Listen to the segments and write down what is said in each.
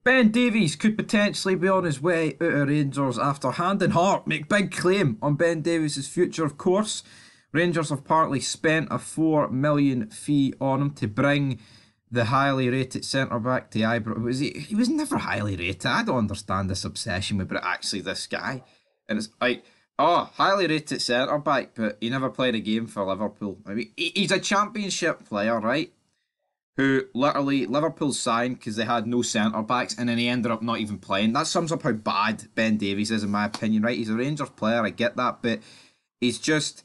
Ben Davies could potentially be on his way out of Rangers after Hand and Heart make big claim on Ben Davies' future, of course. Rangers have partly spent a 4 million fee on him to bring the highly rated centre back to Ibrox. He was never highly rated. I don't understand this obsession with actually this guy. And it's like, oh, highly rated centre back, but he never played a game for Liverpool. I mean, he's a championship player, right? Who literally Liverpool signed because they had no centre backs, and then he ended up not even playing. That sums up how bad Ben Davies is, in my opinion. Right, he's a Rangers player, I get that, but he's just,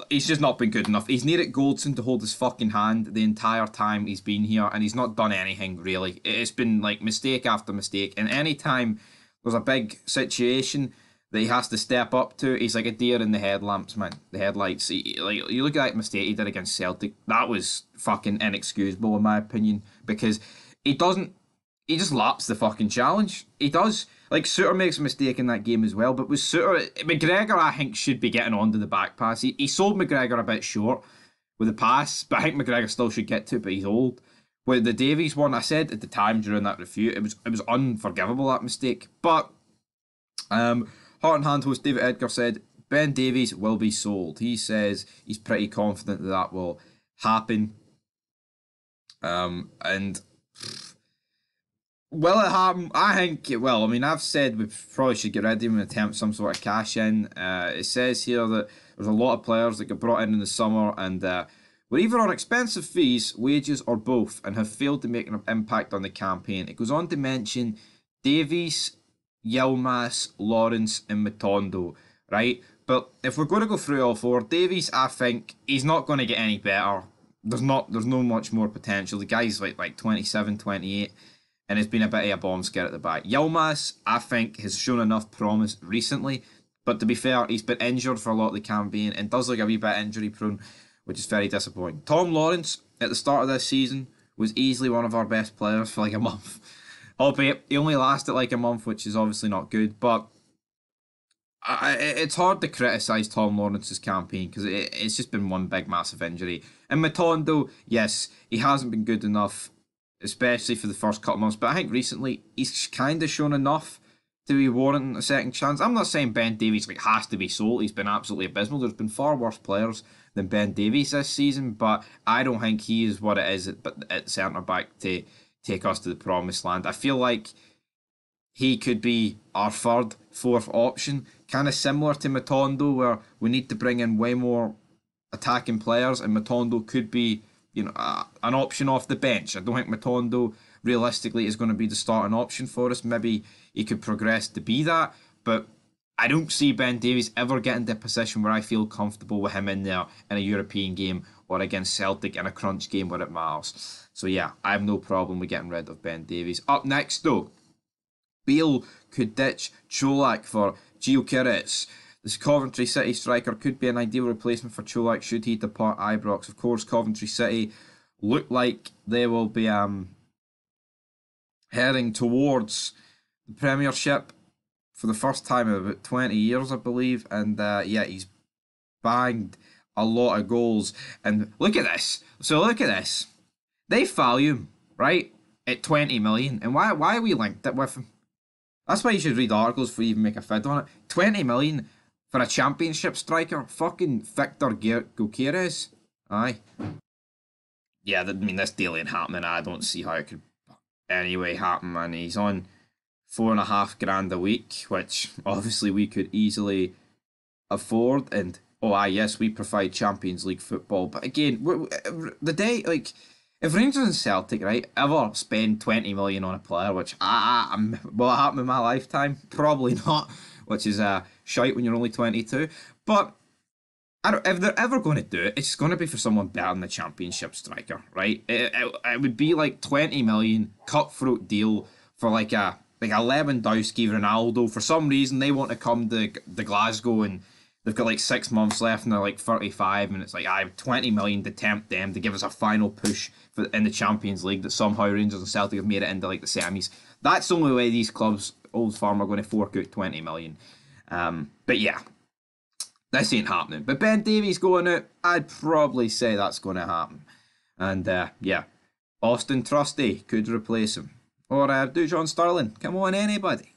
he's just not been good enough. He's needed Goldson to hold his fucking hand the entire time he's been here, and he's not done anything really. It's been like mistake after mistake, and any time there's a big situation that he has to step up to, he's like a deer in the headlamps, man. The headlights. Like, you look at that mistake he did against Celtic, that was fucking inexcusable in my opinion, because he just laps the fucking challenge. He does. Like, Suter makes a mistake in that game as well, but with Suter, McGregor, I think, should be getting onto the back pass. He sold McGregor a bit short with the pass, but I think McGregor still should get to it, but he's old. With the Davies one, I said at the time during that review, it was unforgivable, that mistake. But Heart and Hand host David Edgar said Ben Davies will be sold. He says he's pretty confident that will happen. And will it happen? I think it will. I mean, I've said we probably should get rid of him and attempt some sort of cash in. It says here that there's a lot of players that got brought in the summer and were either on expensive fees, wages, or both, and have failed to make an impact on the campaign. It goes on to mention Davies, Yilmaz, Lawrence, and Matondo, right? But if we're going to go through all four, Davies, I think he's not going to get any better. There's no much more potential. The guy's like 27, 28, and has been a bit of a bomb scare at the back. Yilmaz, I think, has shown enough promise recently, but to be fair, he's been injured for a lot of the campaign and does look a wee bit injury prone, which is very disappointing. Tom Lawrence, at the start of this season, was easily one of our best players for like a month. Albeit, he only lasted like a month, which is obviously not good, but it's hard to criticise Tom Lawrence's campaign because it's just been one big massive injury. And Matondo, yes, he hasn't been good enough, especially for the first couple of months, but I think recently he's kind of shown enough to be warranting a second chance. I'm not saying Ben Davies has to be sold. He's been absolutely abysmal. There's been far worse players than Ben Davies this season, but I don't think he is what it is at centre back to take us to the promised land. I feel like he could be our third, fourth option, kind of similar to Matondo, where we need to bring in way more attacking players, and Matondo could be, an option off the bench. I don't think Matondo realistically is going to be the starting option for us. Maybe he could progress to be that, but I don't see Ben Davies ever getting to a position where I feel comfortable with him in there in a European game or against Celtic in a crunch game where it matters. So yeah, I have no problem with getting rid of Ben Davies. Up next though, Bale could ditch Cholak for Gyökeres. This Coventry City striker could be an ideal replacement for Cholak should he depart Ibrox. Of course, Coventry City look like they will be heading towards the Premiership for the first time in about 20 years, I believe. And yeah, he's banged a lot of goals. And look at this. So look at this. They value him, right, at 20 million. And why are we linked it with him? That's why you should read articles before you even make a fid on it. 20 million for a championship striker? Fucking Victor Gyökeres. Aye. Yeah, I mean, this deal ain't happening. I don't see how it could anyway happen, man. He's on $4.5 grand a week, which obviously we could easily afford. And yes, we provide Champions League football. But again, the day, like, if Rangers and Celtic, right, ever spend 20 million on a player, which will it happen in my lifetime? Probably not, which is shite when you're only 22. But if they're ever going to do it, it's going to be for someone better than the Championship striker, right? It would be like 20 million cutthroat deal for like a Lewandowski, Ronaldo. For some reason, they want to come to Glasgow and they've got like 6 months left and they're like 35, and it's like, I have 20 million to tempt them to give us a final push in the Champions League that somehow Rangers and Celtic have made it into like the semis. That's the only way these clubs, Old Firm, are going to fork out 20 million. But yeah, this ain't happening. But Ben Davies going out, I'd probably say that's going to happen. And yeah, Austin Trusty could replace him. or do John Sterling. Come on, anybody.